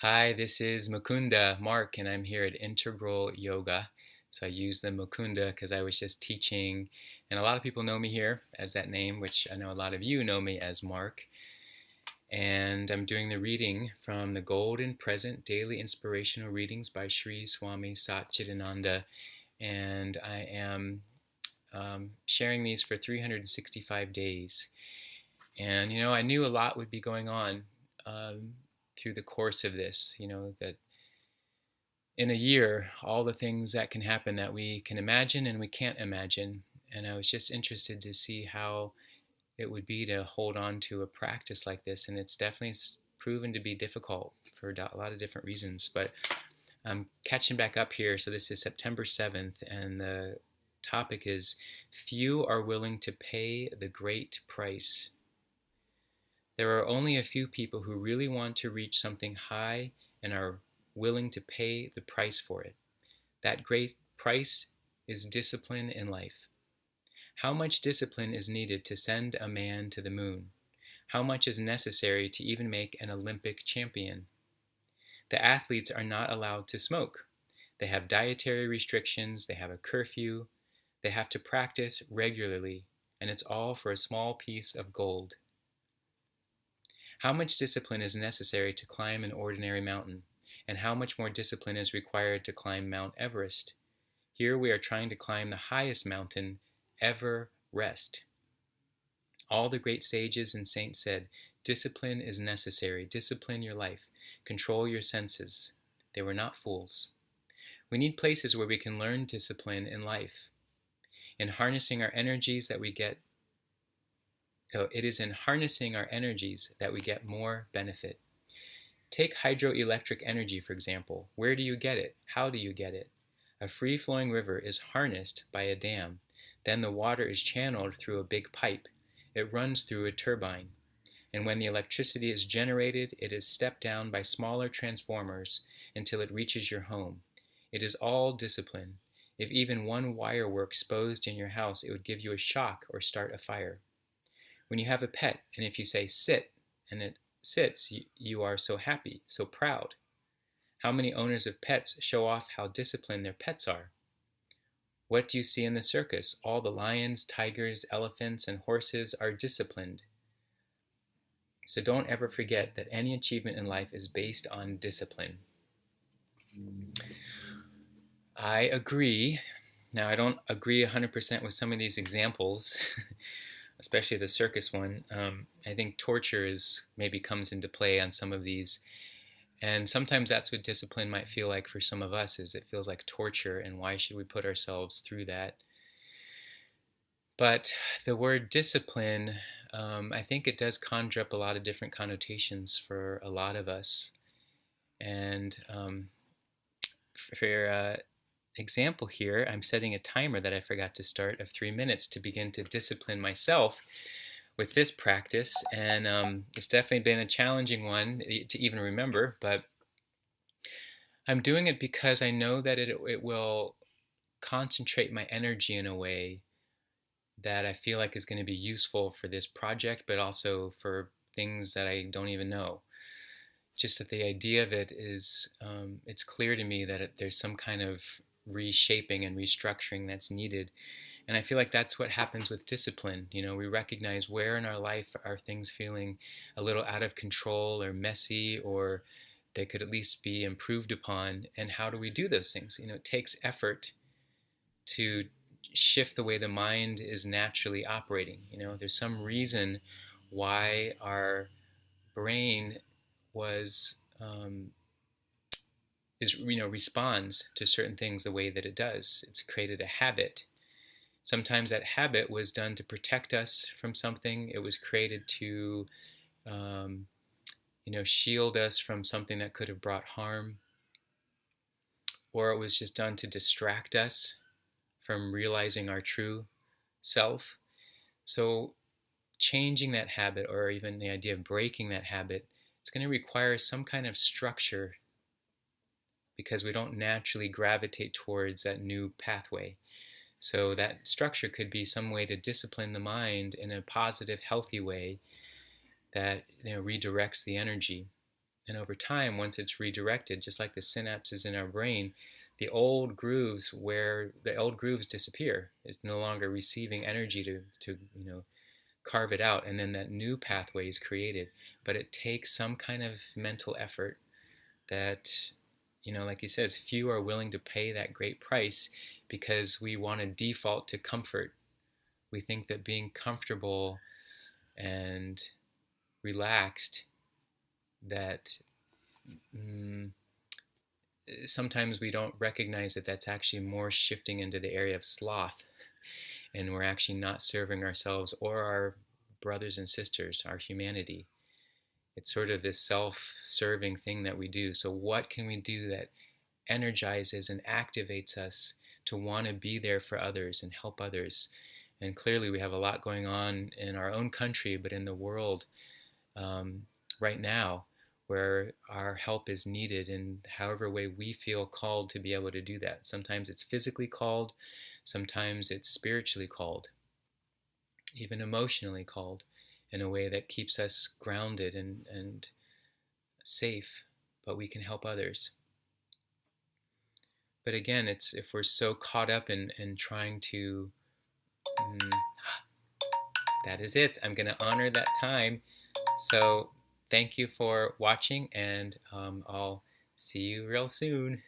Hi, this is Mukunda Mark, and I'm here at Integral Yoga. So I use the Mukunda because I was just teaching, and a lot of people know me here as that name, which I know a lot of you know me as Mark. And I'm doing the reading from the Golden Present Daily Inspirational Readings by Sri Swami Satchidananda. And I am sharing these for 365 days. And, I knew a lot would be going on through the course of this, that in a year, all the things that can happen that we can imagine and we can't imagine. And I was just interested to see how it would be to hold on to a practice like this. And it's definitely proven to be difficult for a lot of different reasons. But I'm catching back up here. So this is September 7th, and the topic is Few Are Willing to Pay the Great Price. There are only a few people who really want to reach something high and are willing to pay the price for it. That great price is discipline in life. How much discipline is needed to send a man to the moon? How much is necessary to even make an Olympic champion? The athletes are not allowed to smoke. They have dietary restrictions, they have a curfew, they have to practice regularly, and it's all for a small piece of gold. How much discipline is necessary to climb an ordinary mountain? And how much more discipline is required to climb Mount Everest? Here we are trying to climb the highest mountain, Everest. All the great sages and saints said, discipline is necessary. Discipline your life. Control your senses. They were not fools. We need places where we can learn discipline in life. In harnessing our energies that we get It is in harnessing our energies that we get more benefit. Take hydroelectric energy, for example. Where do you get it? How do you get it? A free-flowing river is harnessed by a dam. Then the water is channeled through a big pipe. It runs through a turbine. And when the electricity is generated, it is stepped down by smaller transformers until it reaches your home. It is all discipline. If even one wire were exposed in your house, it would give you a shock or start a fire. When you have a pet, and if you say sit, and it sits, you are so happy, so proud. How many owners of pets show off how disciplined their pets are? What do you see in the circus? All the lions, tigers, elephants, and horses are disciplined. So don't ever forget that any achievement in life is based on discipline. I agree. Now, I don't agree 100% with some of these examples. Especially the circus one. I think torture maybe comes into play on some of these, and sometimes that's what discipline might feel like for some of us. Is it feels like torture, and why should we put ourselves through that? But the word discipline, I think it does conjure up a lot of different connotations for a lot of us, and for example here, I'm setting a timer that I forgot to start of 3 minutes to begin to discipline myself with this practice, and it's definitely been a challenging one to even remember, but I'm doing it because I know that it will concentrate my energy in a way that I feel like is going to be useful for this project, but also for things that I don't even know. Just that the idea of it is, it's clear to me that there's some kind of reshaping and restructuring that's needed. And I feel like that's what happens with discipline. We recognize where in our life are things feeling a little out of control or messy, or they could at least be improved upon. And how do we do those things? It takes effort to shift the way the mind is naturally operating. There's some reason why our brain was responds to certain things the way that it does. It's created a habit. Sometimes that habit was done to protect us from something. It was created to shield us from something that could have brought harm, or it was just done to distract us from realizing our true self. So changing that habit, or even the idea of breaking that habit, it's going to require some kind of structure, because we don't naturally gravitate towards that new pathway. So that structure could be some way to discipline the mind in a positive, healthy way that redirects the energy. And over time, once it's redirected, just like the synapses in our brain, the old grooves disappear. It's no longer receiving energy to carve it out, and then that new pathway is created. But it takes some kind of mental effort that, like he says, few are willing to pay that great price, because we want to default to comfort. We think that being comfortable and relaxed, that sometimes we don't recognize that that's actually more shifting into the area of sloth, and we're actually not serving ourselves or our brothers and sisters, our humanity. It's sort of this self-serving thing that we do. So what can we do that energizes and activates us to want to be there for others and help others? And clearly we have a lot going on in our own country, but in the world right now, where our help is needed in however way we feel called to be able to do that. Sometimes it's physically called, sometimes it's spiritually called, even emotionally called, in a way that keeps us grounded and safe, but we can help others. But again, it's if we're so caught up in trying to, that is it. I'm going to honor that time. So thank you for watching, and I'll see you real soon.